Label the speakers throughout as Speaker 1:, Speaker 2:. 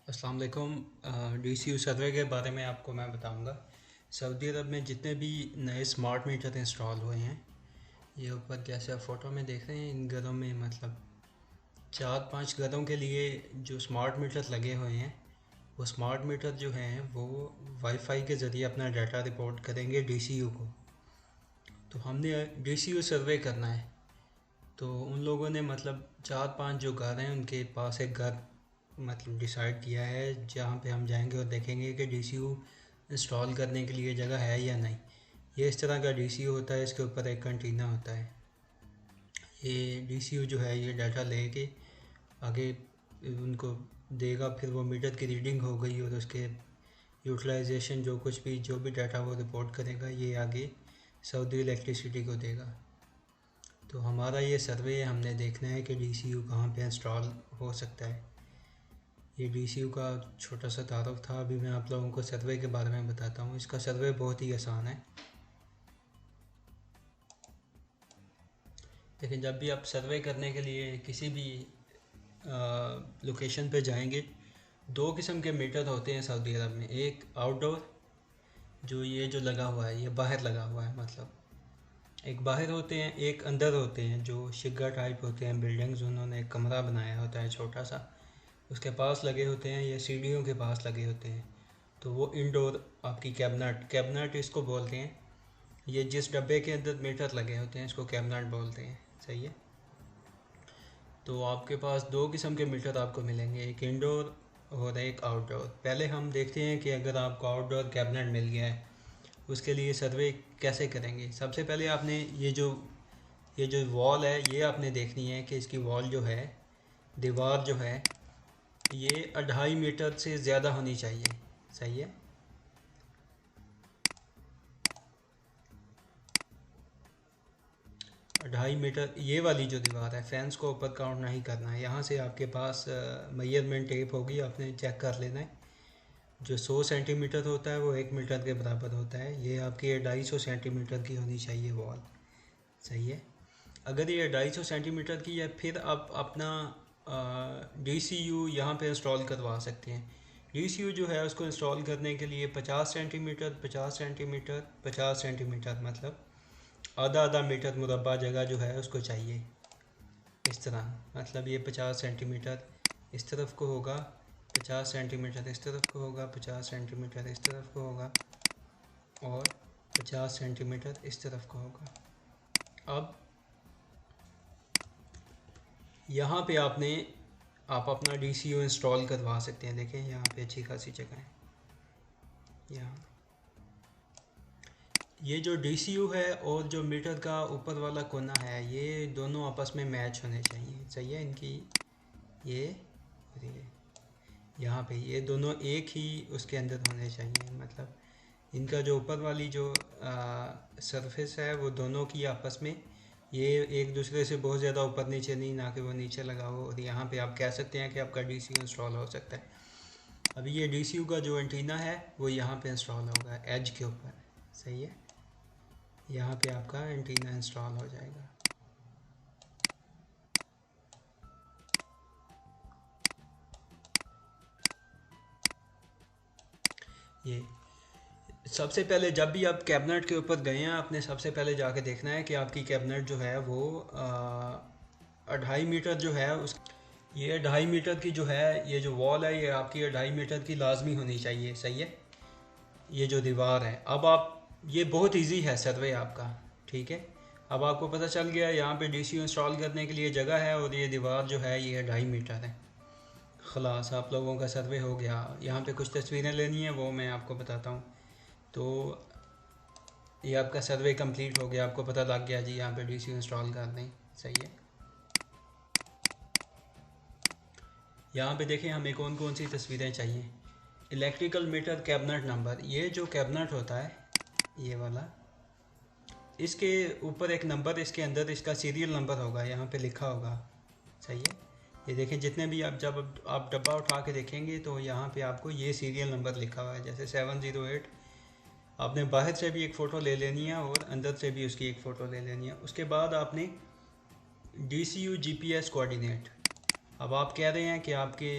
Speaker 1: अस्सलाम वालेकुम। DCU सर्वे के बारे में आपको मैं बताऊंगा। सऊदी अरब में जितने भी नए स्मार्ट मीटर इंस्टॉल हुए हैं, ये ऊपर जैसे आप फ़ोटो में देख रहे हैं, इन घरों में मतलब 4-5 घरों के लिए जो स्मार्ट मीटर लगे हुए हैं, वो स्मार्ट मीटर जो हैं वो वाईफाई के ज़रिए अपना डाटा रिपोर्ट करेंगे DCU को। तो हमने DCU सर्वे करना है, तो उन लोगों ने मतलब 4-5 जो घर हैं उनके पास एक घर मतलब डिसाइड किया है, जहाँ पे हम जाएंगे और देखेंगे कि DCU इंस्टॉल करने के लिए जगह है या नहीं। ये इस तरह का DCU होता है, इसके ऊपर एक कंटीना होता है। ये DCU जो है ये डाटा लेके आगे उनको देगा, फिर वो मीटर की रीडिंग हो गई और उसके यूटिलाइजेशन जो भी डाटा वो रिपोर्ट करेगा, ये आगे सऊदी इलेक्ट्रिसिटी को देगा। तो हमारा ये सर्वे है, हमने देखना है कि DCU कहाँ पे इंस्टॉल हो सकता है। ये DCU का छोटा सा तारुफ था। अभी मैं आप लोगों को सर्वे के बारे में बताता हूँ। इसका सर्वे बहुत ही आसान है। लेकिन जब भी आप सर्वे करने के लिए किसी भी लोकेशन पे जाएंगे, दो किस्म के मीटर होते हैं सऊदी अरब में। एक आउटडोर, जो ये जो लगा हुआ है ये बाहर लगा हुआ है, मतलब एक बाहर होते हैं, एक अंदर होते हैं, जो शिगा टाइप होते हैं बिल्डिंग्स, उन्होंने एक कमरा बनाया होता है छोटा सा, उसके पास लगे होते हैं या सीढ़ियों के पास लगे होते हैं। तो वो इंडोर आपकी कैबिनेट इसको बोलते हैं। ये जिस डब्बे के अंदर मीटर लगे होते हैं इसको कैबिनेट बोलते हैं। सही है। तो आपके पास दो किस्म के मीटर आपको मिलेंगे, एक इंडोर और एक आउटडोर। पहले हम देखते हैं कि अगर आपको आउटडोर कैबिनेट मिल गया है, उसके लिए सर्वे कैसे करेंगे। सबसे पहले आपने ये जो वॉल है ये आपने देखनी है कि इसकी वॉल जो है, दीवार जो है, ये 2.5 मीटर से ज़्यादा होनी चाहिए। सही है। ढाई मीटर ये वाली जो दीवार है, फैंस को ऊपर काउंट नहीं करना है। यहाँ से आपके पास मेजरमेंट टेप होगी, आपने चेक कर लेना है। जो 100 सेंटीमीटर होता है वो 1 मीटर के बराबर होता है। ये आपकी 250 सेंटीमीटर की होनी चाहिए वॉल। सही है। अगर ये 250 सेंटीमीटर की है, फिर आप अपना DCU यहाँ पे इंस्टॉल करवा सकते हैं। DCU जो है उसको इंस्टॉल करने के लिए 50 सेंटीमीटर 50 सेंटीमीटर 50 सेंटीमीटर मतलब आधा आधा मीटर मुरबा जगह जो है उसको चाहिए। इस तरह मतलब ये 50 सेंटीमीटर इस तरफ को होगा, 50 सेंटीमीटर इस तरफ को होगा, 50 सेंटीमीटर इस तरफ को होगा और 50 सेंटीमीटर इस तरफ को होगा। अब यहाँ पे आप अपना DCU इंस्टॉल करवा सकते हैं। देखें यहाँ पे अच्छी खासी जगह है। यहाँ ये जो DCU है और जो मीटर का ऊपर वाला कोना है, ये दोनों आपस में मैच होने चाहिए। सही है। इनकी ये यहाँ पे ये दोनों एक ही उसके अंदर होने चाहिए। मतलब इनका जो ऊपर वाली जो सरफेस है वो दोनों की आपस में ये एक दूसरे से बहुत ज़्यादा ऊपर नीचे नहीं, ना कि वो नीचे लगा हो। और यहाँ पे आप कह सकते हैं कि आपका DCU इंस्टॉल हो सकता है। अभी ये DCU का जो एंटीना है वो यहाँ पे इंस्टॉल होगा एज के ऊपर। सही है। यहाँ पे आपका एंटीना इंस्टॉल हो जाएगा। ये सबसे पहले जब भी आप कैबिनेट के ऊपर गए हैं, आपने सबसे पहले जाके देखना है कि आपकी कैबिनेट जो है वो 2.5 मीटर जो है उस ये 2.5 मीटर की जो है, ये जो वॉल है ये आपकी 2.5 मीटर की लाजमी होनी चाहिए। सही है। ये जो दीवार है, अब आप ये बहुत इजी है सर्वे आपका। ठीक है। अब आपको पता चल गया यहाँ पे DCU इंस्टॉल करने के लिए जगह है और ये दीवार जो है ये 2.5 मीटर है। खलास आप लोगों का सर्वे हो गया। यहाँ पे कुछ तस्वीरें लेनी है, वो मैं आपको बताता हूँ। तो ये आपका सर्वे कंप्लीट हो गया, आपको पता लग गया जी यहाँ पे DCU इंस्टॉल कर दें। सही है। यहाँ पे देखें हमें कौन कौन सी तस्वीरें चाहिए। इलेक्ट्रिकल मीटर कैबिनेट नंबर, ये जो कैबिनेट होता है ये वाला, इसके ऊपर एक नंबर, इसके अंदर इसका सीरियल नंबर होगा, यहाँ पे लिखा होगा। सही है। ये देखें जितने भी जब आप डब्बा उठा के देखेंगे तो यहाँ पे आपको ये सीरियल नंबर लिखा हुआ है, जैसे 708। आपने बाहर से भी एक फ़ोटो ले लेनी है और अंदर से भी उसकी एक फ़ोटो ले लेनी है। उसके बाद आपने DCU GPS कोऑर्डिनेट, अब आप कह रहे हैं कि आपके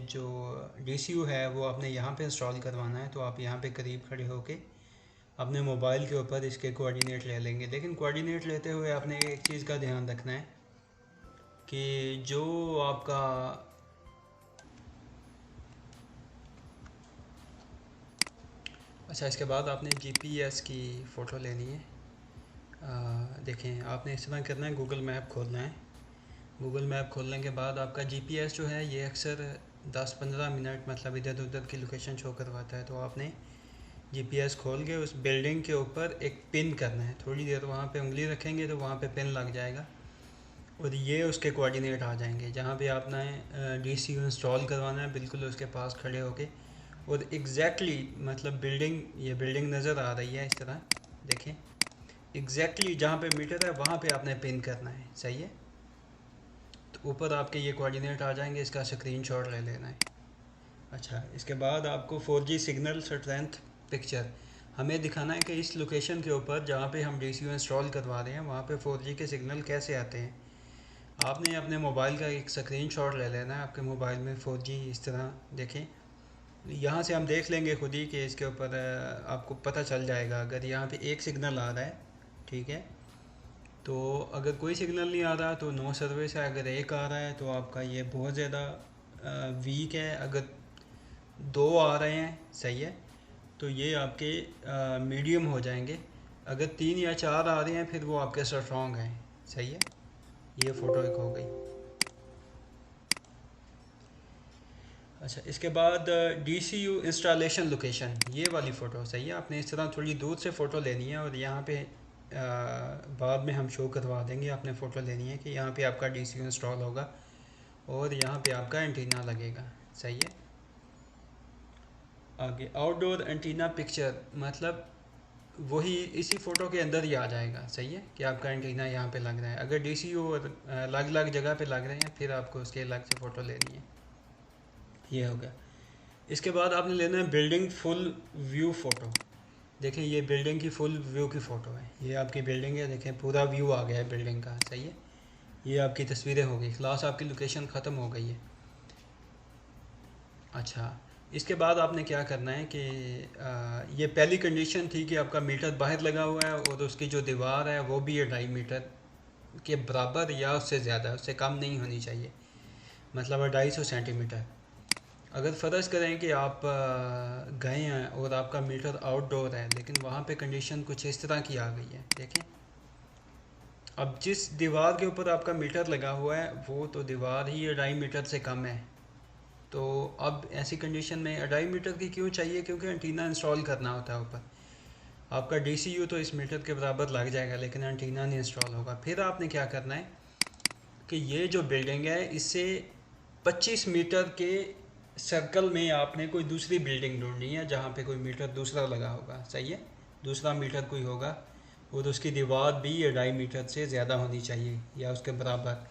Speaker 1: जो DCU है वो आपने यहाँ पे इंस्टॉल करवाना है, तो आप यहाँ पे करीब खड़े होके अपने मोबाइल के ऊपर इसके कोऑर्डिनेट ले लेंगे। लेकिन कोऑर्डिनेट लेते हुए आपने एक चीज़ का ध्यान रखना है कि जो आपका अच्छा, इसके बाद आपने GPS की फ़ोटो लेनी है। देखें, आपने इस तरह करना है, गूगल मैप खोलना है। गूगल मैप खोलने के बाद आपका GPS जो है ये अक्सर 10-15 मिनट मतलब इधर उधर की लोकेशन शो करवाता है, तो आपने GPS खोल के उस बिल्डिंग के ऊपर एक पिन करना है। थोड़ी देर वहाँ पे उंगली रखेंगे तो वहाँ पे पिन लग जाएगा और ये उसके कोऑर्डिनेट आ जाएंगे। जहाँ पे आपने DCU इंस्टॉल करवाना है बिल्कुल उसके पास खड़े होके, और एग्जैक्टली मतलब ये बिल्डिंग नज़र आ रही है इस तरह, देखें एग्जैक्टली जहाँ पे मीटर है वहाँ पे आपने पिन करना है। सही है, तो ऊपर आपके ये कोऑर्डिनेट आ जाएंगे, इसका स्क्रीनशॉट ले लेना है। अच्छा, इसके बाद आपको 4G सिग्नल स्ट्रेंथ पिक्चर हमें दिखाना है कि इस लोकेशन के ऊपर जहाँ पे हम DCU इंस्टॉल करवा रहे हैं वहाँ पे 4G के सिग्नल कैसे आते हैं। आपने अपने मोबाइल का एक स्क्रीनशॉट ले लेना है। आपके मोबाइल में 4G इस तरह देखें, यहाँ से हम देख लेंगे खुद ही कि इसके ऊपर आपको पता चल जाएगा। अगर यहाँ पे एक सिग्नल आ रहा है, ठीक है, तो अगर कोई सिग्नल नहीं आ रहा तो नो सर्विस है। अगर एक आ रहा है तो आपका ये बहुत ज़्यादा वीक है। अगर दो आ रहे हैं, सही है, तो ये आपके मीडियम हो जाएंगे। अगर 3 या 4 आ रहे हैं फिर वो आपके स्ट्रॉन्ग हैं। सही है, ये फ़ोटो एक हो गई। अच्छा, इसके बाद DCU इंस्टॉलेशन लोकेशन, ये वाली फ़ोटो सही है। आपने इस तरह थोड़ी दूर से फ़ोटो लेनी है और यहाँ पे बाद में हम शो करवा देंगे। आपने फ़ोटो लेनी है कि यहाँ पे आपका DCU इंस्टॉल होगा और यहाँ पे आपका एंटीना लगेगा। सही है, आगे आउटडोर एंटीना पिक्चर मतलब वही इसी फ़ोटो के अंदर ही आ जाएगा। सही है कि आपका एंटीना यहाँ पे लग रहा है। अगर DCU अलग अलग जगह पे लग रहे हैं फिर आपको उसके अलग से फ़ोटो लेनी है। ये हो गया। इसके बाद आपने लेना है बिल्डिंग फुल व्यू फ़ोटो। देखें, ये बिल्डिंग की फुल व्यू की फ़ोटो है। ये आपकी बिल्डिंग है, देखें पूरा व्यू आ गया है बिल्डिंग का। सही है, ये आपकी तस्वीरें हो गई, क्लास आपकी लोकेशन ख़त्म हो गई है। अच्छा, इसके बाद आपने क्या करना है कि ये पहली कंडीशन थी कि आपका मीटर बाहर लगा हुआ है और उसकी जो दीवार है वो भी 2.5 मीटर के बराबर या उससे ज़्यादा, उससे कम नहीं होनी चाहिए, मतलब 250 सेंटीमीटर। अगर फ़र्ज़ करें कि आप गए हैं और आपका मीटर आउटडोर है लेकिन वहाँ पे कंडीशन कुछ इस तरह की आ गई है, देखें अब जिस दीवार के ऊपर आपका मीटर लगा हुआ है वो तो दीवार ही 2.5 मीटर से कम है। तो अब ऐसी कंडीशन में 2.5 मीटर की क्यों चाहिए, क्योंकि एंटीना इंस्टॉल करना होता है ऊपर। आपका DCU तो इस मीटर के बराबर लग जाएगा लेकिन एंटीना नहीं इंस्टॉल होगा। फिर आपने क्या करना है कि ये जो बिल्डिंग है इससे 25 मीटर के सर्कल में आपने कोई दूसरी बिल्डिंग ढूंढनी है जहाँ पे कोई मीटर दूसरा लगा होगा। सही है, दूसरा मीटर कोई होगा और उसकी दीवार भी 2.5 मीटर से ज़्यादा होनी चाहिए या उसके बराबर।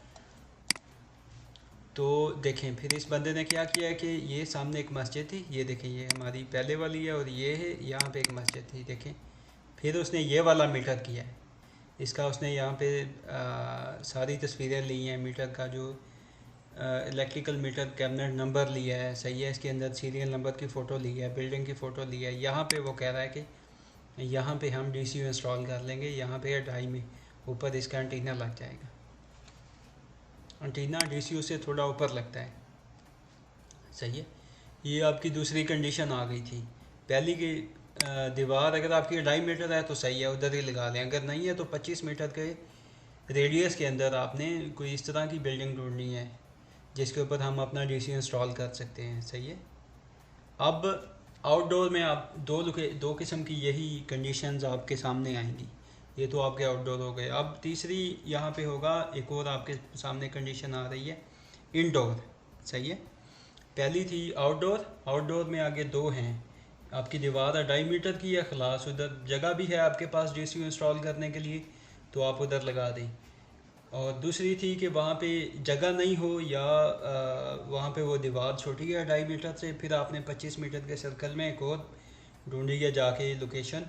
Speaker 1: तो देखें फिर इस बंदे ने क्या किया कि ये सामने एक मस्जिद थी, ये देखें ये हमारी पहले वाली है और ये है यहाँ पे एक मस्जिद थी, देखें। फिर उसने ये वाला मीटर किया है, इसका उसने यहाँ पे सारी तस्वीरें ली हैं। मीटर का जो इलेक्ट्रिकल मीटर कैबिनेट नंबर लिया है, सही है, इसके अंदर सीरियल नंबर की फ़ोटो ली है, बिल्डिंग की फ़ोटो ली है। यहाँ पे वो कह रहा है कि यहाँ पे हम DCU इंस्टॉल कर लेंगे, यहाँ पे 2.5 में ऊपर इसका एंटीना लग जाएगा। एंटीना DCU से थोड़ा ऊपर लगता है। सही है, ये आपकी दूसरी कंडीशन आ गई थी। पहली की दीवार अगर आपकी 2.5 मीटर है तो सही है, उधर ही लगा लें। अगर नहीं है तो 25 मीटर के रेडियस के अंदर आपने कोई इस तरह की बिल्डिंग ढूंढनी है जिसके ऊपर हम अपना DCU इंस्टॉल कर सकते हैं। सही है, अब आउटडोर में आप दो किस्म की यही कंडीशंस आपके सामने आएंगी। ये तो आपके आउटडोर हो गए। अब तीसरी यहाँ पे होगा, एक और आपके सामने कंडीशन आ रही है इनडोर। सही है, पहली थी आउटडोर, आउटडोर में आगे दो हैं। आपकी दीवार 2.5 मीटर की है, खलास उधर जगह भी है आपके पास DCU इंस्टॉल करने के लिए तो आप उधर लगा दें। और दूसरी थी कि वहाँ पे जगह नहीं हो या वहाँ पे वो दीवार छोटी है 2.5 मीटर से, फिर आपने 25 मीटर के सर्कल में एक और ढूंढी है जाके लोकेशन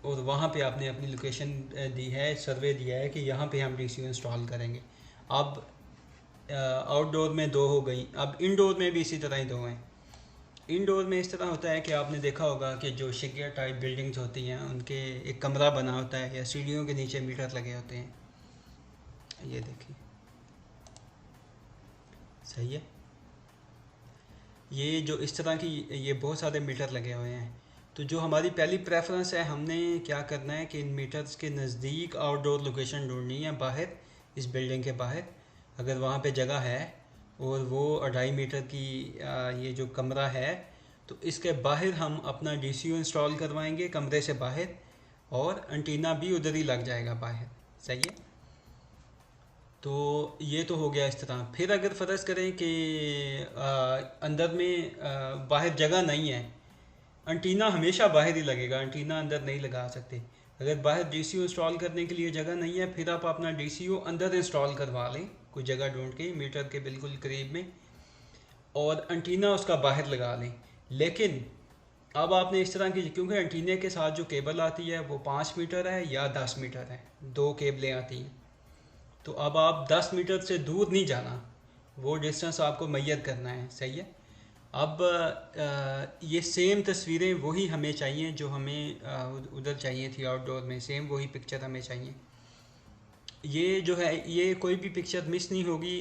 Speaker 1: और वहाँ पे आपने अपनी लोकेशन दी है, सर्वे दिया है कि यहाँ पे हम DCU इंस्टॉल करेंगे। अब आउटडोर में 2 हो गई, अब इनडोर में भी इसी तरह ही 2 हैं। इनडोर में इस तरह होता है कि आपने देखा होगा कि जो शिगिया टाइप बिल्डिंग्स होती हैं उनके एक कमरा बना होता है या सीढ़ियों के नीचे मीटर लगे होते हैं, ये देखिए सही है। ये जो इस तरह की ये बहुत सारे मीटर लगे हुए हैं। तो जो हमारी पहली प्रेफरेंस है, हमने क्या करना है कि इन मीटर्स के नज़दीक आउटडोर लोकेशन ढूंढनी है, बाहर इस बिल्डिंग के बाहर अगर वहाँ पे जगह है और वो 2.5 मीटर की ये जो कमरा है, तो इसके बाहर हम अपना DCU इंस्टॉल करवाएंगे कमरे से बाहर, और एंटीना भी उधर ही लग जाएगा बाहर, सही है। तो ये तो हो गया इस तरह। फिर अगर फ़र्ज़ करें कि अंदर में बाहर जगह नहीं है, एंटीना हमेशा बाहर ही लगेगा, एंटीना अंदर नहीं लगा सकते। अगर बाहर DCU इंस्टॉल करने के लिए जगह नहीं है, फिर आप अपना DCU अंदर इंस्टॉल करवा लें कोई जगह ढूंढ के मीटर के बिल्कुल करीब में, और एंटीना उसका बाहर लगा लें। लेकिन अब आपने इस तरह की, क्योंकि एंटीने के साथ जो केबल आती है वो 5 मीटर है या 10 मीटर है, 2 केबलें आती हैं। तो अब आप 10 मीटर से दूर नहीं जाना, वो डिस्टेंस आपको मैयर करना है, सही है। अब ये सेम तस्वीरें वही हमें चाहिए जो हमें उधर चाहिए थी आउटडोर में, सेम वही पिक्चर हमें चाहिए। ये जो है ये कोई भी पिक्चर मिस नहीं होगी,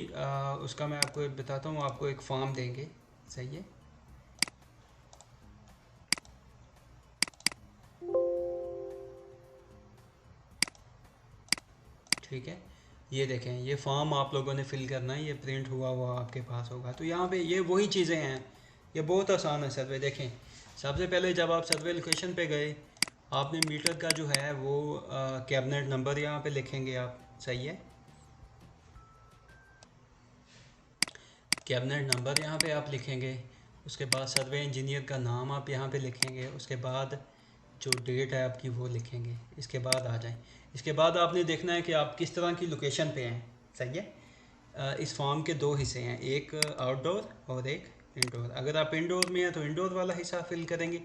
Speaker 1: उसका मैं आपको बताता हूँ, आपको एक फॉर्म देंगे, सही है। ठीक है, ये देखें, ये फॉर्म आप लोगों ने फिल करना है, ये प्रिंट हुआ हुआ आपके पास होगा। तो यहाँ पे ये वही चीज़ें हैं, ये बहुत आसान है सर्वे। देखें, सबसे पहले जब आप सर्वे लोकेशन पे गए, आपने मीटर का जो है वो कैबिनेट नंबर यहाँ पे लिखेंगे आप, सही है। कैबिनेट नंबर यहाँ पे आप लिखेंगे, उसके बाद सर्वे इंजीनियर का नाम आप यहाँ पे लिखेंगे, उसके बाद जो डेट है आपकी वो लिखेंगे, इसके बाद आ जाएं। इसके बाद आपने देखना है कि आप किस तरह की लोकेशन पे हैं, सही है। इस फॉर्म के 2 हिस्से हैं, एक आउटडोर और एक इंडोर। अगर आप इंडोर में हैं तो इंडोर वाला हिस्सा फिल करेंगे,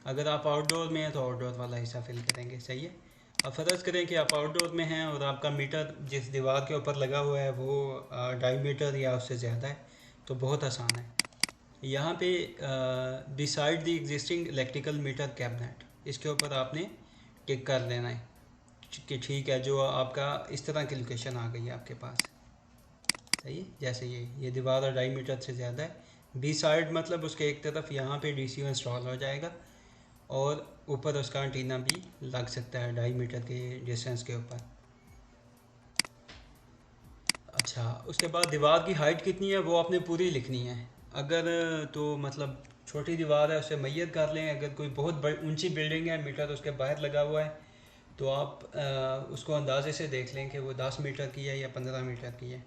Speaker 1: अगर आप आउटडोर में हैं तो आउटडोर वाला हिस्सा फिल करेंगे, सही है। अब फ़र्ज़ करें कि आप आउटडोर में हैं और आपका मीटर जिस दीवार के ऊपर लगा हुआ है वो 2.5 मीटर या उससे ज़्यादा है, तो बहुत आसान है। यहाँ पे beside the existing electrical meter cabinet, इसके ऊपर आपने टिक कर देना है कि ठीक है, जो आपका इस तरह की लोकेशन आ गई है आपके पास, सही है। जैसे ये दीवार 2.5 मीटर से ज़्यादा है, बी साइड मतलब उसके एक तरफ यहाँ पे DCU इंस्टॉल हो जाएगा और ऊपर उसका एंटीना भी लग सकता है 2.5 मीटर के डिस्टेंस के ऊपर। अच्छा, उसके बाद दीवार की हाइट कितनी है वो आपने पूरी लिखनी है। अगर तो मतलब छोटी दीवार है उसे मैयर कर लें, अगर कोई बहुत ऊंची बिल्डिंग है, मीटर उसके बाहर लगा हुआ है, तो आप उसको अंदाजे से देख लें कि वो 10 मीटर की है या 15 मीटर की है।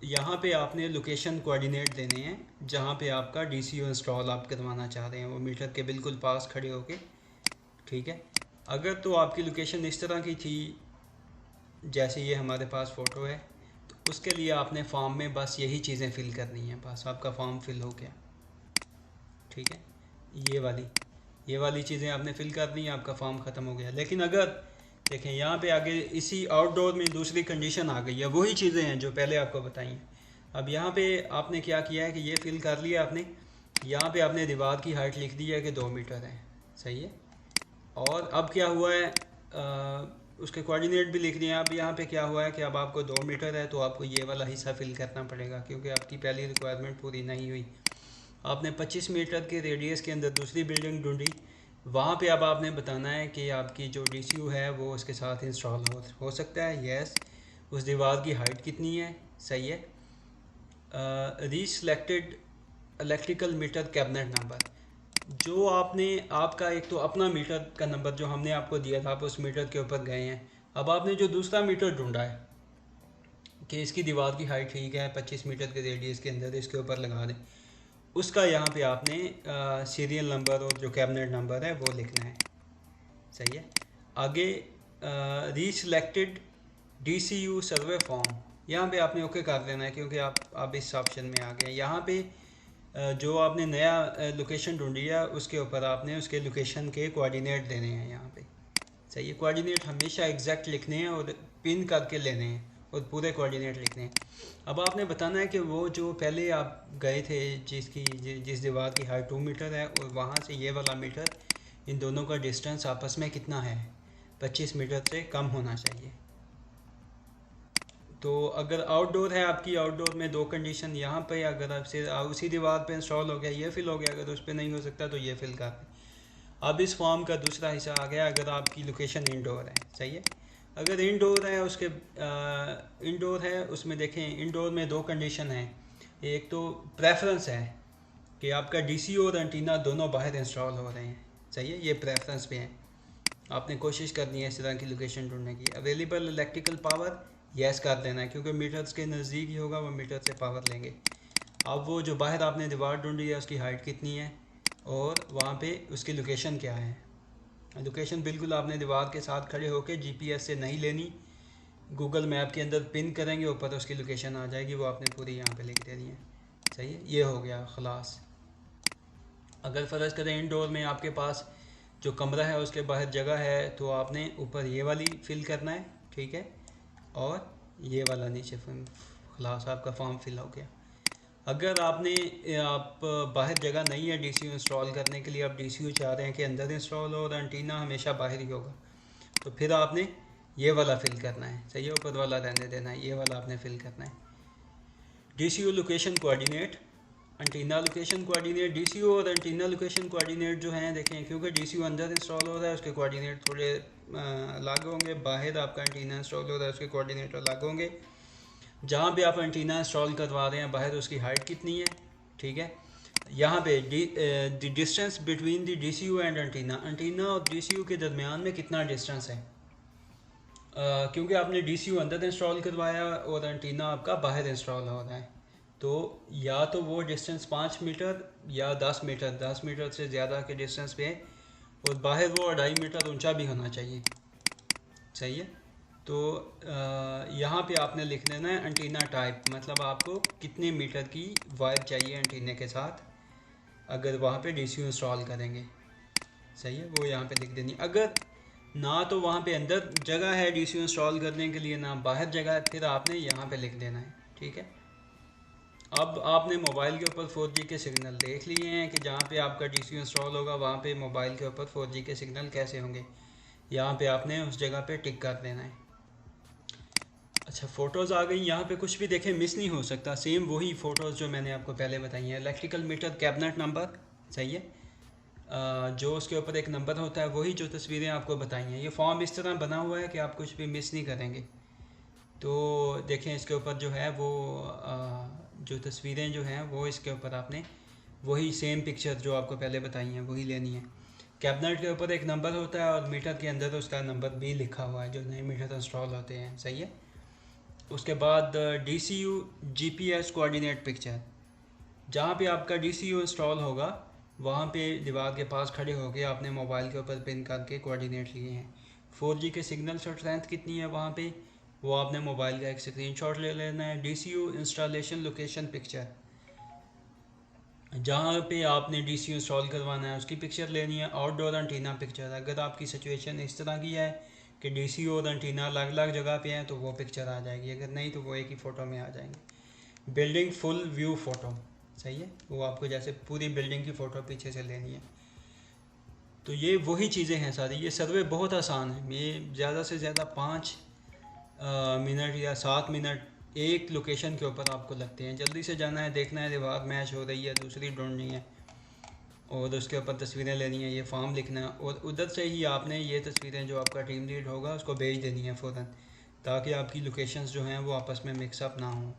Speaker 1: यहाँ पे आपने लोकेशन कोऑर्डिनेट देने हैं जहाँ पे आपका DCU इंस्टॉल आप करवाना चाह रहे हैं, वो मीटर के बिल्कुल पास खड़े होके, ठीक है। अगर तो आपकी लोकेशन इस तरह की थी जैसे ये हमारे पास फ़ोटो है, तो उसके लिए आपने फॉर्म में बस यही चीज़ें फ़िल करनी हैं, बस आपका फॉर्म फिल हो गया, ठीक है। ये वाली चीज़ें आपने फ़िल कर दी, आपका फॉर्म ख़त्म हो गया। लेकिन अगर देखें यहाँ पे आगे इसी आउटडोर में दूसरी कंडीशन आ गई है, वही चीज़ें हैं जो पहले आपको बताई हैं। अब यहाँ पे आपने क्या किया है कि ये फिल कर लिया आपने, यहाँ पे आपने दीवार की हाइट लिख दी है कि 2 मीटर है, सही है। और अब क्या हुआ है, उसके कोऑर्डिनेट भी लिख दिए। अब यहाँ पे क्या हुआ है कि अब आपको 2 मीटर है तो आपको ये वाला हिस्सा फिल करना पड़ेगा, क्योंकि आपकी पहली रिक्वायरमेंट पूरी नहीं हुई। आपने 25 मीटर के रेडियस के अंदर दूसरी बिल्डिंग ढूंढी, वहाँ पे अब आपने बताना है कि आपकी जो DCU है वो उसके साथ इंस्टॉल हो सकता है, यस। उस दीवार की हाइट कितनी है, सही है। रीसेलेक्टेड इलेक्ट्रिकल मीटर कैबिनेट नंबर, जो आपने आपका एक तो अपना मीटर का नंबर जो हमने आपको दिया था, आप उस मीटर के ऊपर गए हैं। अब आपने जो दूसरा मीटर ढूंढा है कि इसकी दीवार की हाइट ठीक है, 25 मीटर के रेडियस के अंदर इसके ऊपर लगा दें, उसका यहाँ पे आपने सीरियल नंबर और जो कैबिनेट नंबर है वो लिखना है, सही है। आगे रीसेलेक्टेड DCU सर्वे फॉर्म, यहाँ पे आपने ओके कर देना है, क्योंकि आप इस ऑप्शन में आ गए। यहाँ पे जो आपने नया लोकेशन ढूंढी है उसके ऊपर आपने उसके लोकेशन के कोऑर्डिनेट देने हैं यहाँ पे, सही है। कोऑर्डिनेट हमेशा एग्जैक्ट लिखने हैं और पिन करके लेने हैं, और पूरे कोऑर्डिनेट लिखने हैं। अब आपने बताना है कि वो जो पहले आप गए थे जिस दीवार की हाइट 2 मीटर है और वहाँ से ये वाला मीटर, इन दोनों का डिस्टेंस आपस में कितना है, 25 मीटर से कम होना चाहिए। तो अगर आउटडोर है आपकी, आउटडोर में दो कंडीशन यहाँ पे, अगर आपसे उसी दीवार पे इंस्टॉल हो गया ये फिल हो गया, अगर उस पर नहीं हो सकता तो ये फिल कर दें। अब इस फॉर्म का दूसरा हिस्सा आ गया, अगर आपकी लोकेशन इंडोर है, सही है। अगर इंडोर है इंडोर है उसमें देखें, इंडोर में दो कंडीशन है। एक तो प्रेफरेंस है कि आपका डीसी और एंटीना दोनों बाहर इंस्टॉल हो रहे हैं, सही है, ये प्रेफरेंस पे है। आपने कोशिश करनी है इस तरह की लोकेशन ढूंढने की। अवेलेबल इलेक्ट्रिकल पावर यस कर देना है, क्योंकि मीटर्स के नज़दीक ही होगा, वो मीटर से पावर लेंगे। अब वो जो बाहर आपने दीवार ढूंढी है उसकी हाइट कितनी है और वहाँ पे उसकी लोकेशन क्या है। लोकेशन बिल्कुल आपने दीवार के साथ खड़े होकर जीपीएस से नहीं लेनी, गूगल मैप के अंदर पिन करेंगे ऊपर उसकी लोकेशन आ जाएगी, वो आपने पूरी यहाँ पे लिख देनी है, सही है। ये हो गया खलास। अगर फ़र्ज़ करें इंडोर में आपके पास जो कमरा है उसके बाहर जगह है, तो आपने ऊपर ये वाली फिल करना है, ठीक है, और ये वाला नीचे खलास आपका फॉर्म फिल हो गया। अगर आप बाहर जगह नहीं है डीसीयू इंस्टॉल करने के लिए, आप डीसीयू चाह रहे हैं कि अंदर इंस्टॉल हो और एंटीना हमेशा बाहर ही होगा, तो फिर आपने ये वाला फिल करना है, सही है, ऊपर वाला रहने देना है, ये वाला आपने फिल करना है। DCU location coordinate, antenna location coordinate. DCU और एंटीना लोकेशन कोऑर्डिनेट जो हैं देखें, क्योंकि डीसीयू अंदर इंस्टॉल हो रहा है उसके कोऑर्डिनेट थोड़े अलग होंगे, बाहर आपका एंटीना इंस्टॉल हो रहा है उसके कोऑर्डिनेट अलग होंगे। जहाँ भी आप एंटीना इंस्टॉल करवा रहे हैं बाहर उसकी हाइट कितनी है, ठीक है। यहाँ पे the distance between the DCU and antenna और डीसीयू के दरमियान में कितना डिस्टेंस है, क्योंकि आपने डीसीयू अंदर इंस्टॉल करवाया और एंटीना आपका बाहर इंस्टॉल हो रहा है, तो या तो वो डिस्टेंस 5 मीटर या 10 मीटर, 10 मीटर से ज़्यादा के डिस्टेंस पे, और बाहर वो 2.5 मीटर ऊंचा भी होना चाहिए, सही है। तो यहाँ पे आपने लिख देना है एंटीना टाइप, मतलब आपको कितने मीटर की वायर चाहिए एंटीने के साथ अगर वहाँ पे डीसीयू इंस्टॉल करेंगे, सही है, वो यहाँ पे लिख देनी। अगर ना तो वहाँ पे अंदर जगह है डीसीयू इंस्टॉल करने के लिए, ना बाहर जगह है, फिर आपने यहाँ पे लिख देना है, ठीक है। अब आपने मोबाइल के ऊपर 4G के सिग्नल देख लिए हैं कि जहाँ पे आपका डीसीयू इंस्टॉल होगा वहाँ पे मोबाइल के ऊपर 4G के सिग्नल कैसे होंगे, यहाँ पे आपने उस जगह पे टिक कर देना है। अच्छा, फ़ोटोज़ आ गई, यहाँ पे कुछ भी देखें मिस नहीं हो सकता, सेम वही फ़ोटोज़ जो मैंने आपको पहले बताई हैं। इलेक्ट्रिकल मीटर कैबिनेट नंबर, सही है, जो उसके ऊपर एक नंबर होता है, वही जो तस्वीरें आपको बताई हैं। ये फॉर्म इस तरह बना हुआ है कि आप कुछ भी मिस नहीं करेंगे। तो देखें इसके ऊपर जो है वो जो तस्वीरें जो हैं वो इसके ऊपर आपने वही सेम पिक्चर जो आपको पहले बताई हैं वही लेनी है। कैबिनेट के ऊपर एक नंबर होता है और मीटर के अंदर उसका नंबर भी लिखा हुआ है जो नए मीटर इंस्टॉल होते हैं, सही है। उसके बाद DCU GPS कोऑर्डिनेट पिक्चर, जहाँ पे आपका DCU इंस्टॉल होगा वहाँ पे दीवार के पास खड़े होकर आपने मोबाइल के ऊपर पिन करके कोऑर्डिनेट लिए हैं। 4G के सिग्नल स्ट्रेंथ कितनी है वहाँ पे, वो आपने मोबाइल का एक स्क्रीनशॉट ले लेना है। DCU इंस्टॉलेशन लोकेशन पिक्चर, जहाँ पे आपने DCU इंस्टॉल करवाना है उसकी पिक्चर लेनी है। आउटडोर एंटीना पिक्चर, अगर आपकी सिचुएशन इस तरह की है कि DCU और एंटीना अलग अलग जगह पे हैं तो वो पिक्चर आ जाएगी, अगर नहीं तो वो एक ही फ़ोटो में आ जाएंगे। बिल्डिंग फुल व्यू फ़ोटो, सही है, वो आपको जैसे पूरी बिल्डिंग की फ़ोटो पीछे से लेनी है। तो ये वही चीज़ें हैं सारी। ये सर्वे बहुत आसान है, ये ज़्यादा से ज़्यादा 5 मिनट या 7 मिनट एक लोकेशन के ऊपर आपको लगते हैं। जल्दी से जाना है, देखना है दीवार मैच हो रही है, दूसरी ढूंढनी है और उसके ऊपर तस्वीरें लेनी है, ये फॉर्म लिखना है और उधर से ही आपने ये तस्वीरें जो आपका टीम लीड होगा उसको भेज देनी है फ़ौरन, ताकि आपकी लोकेशंस जो हैं वो आपस में मिक्सअप ना हों।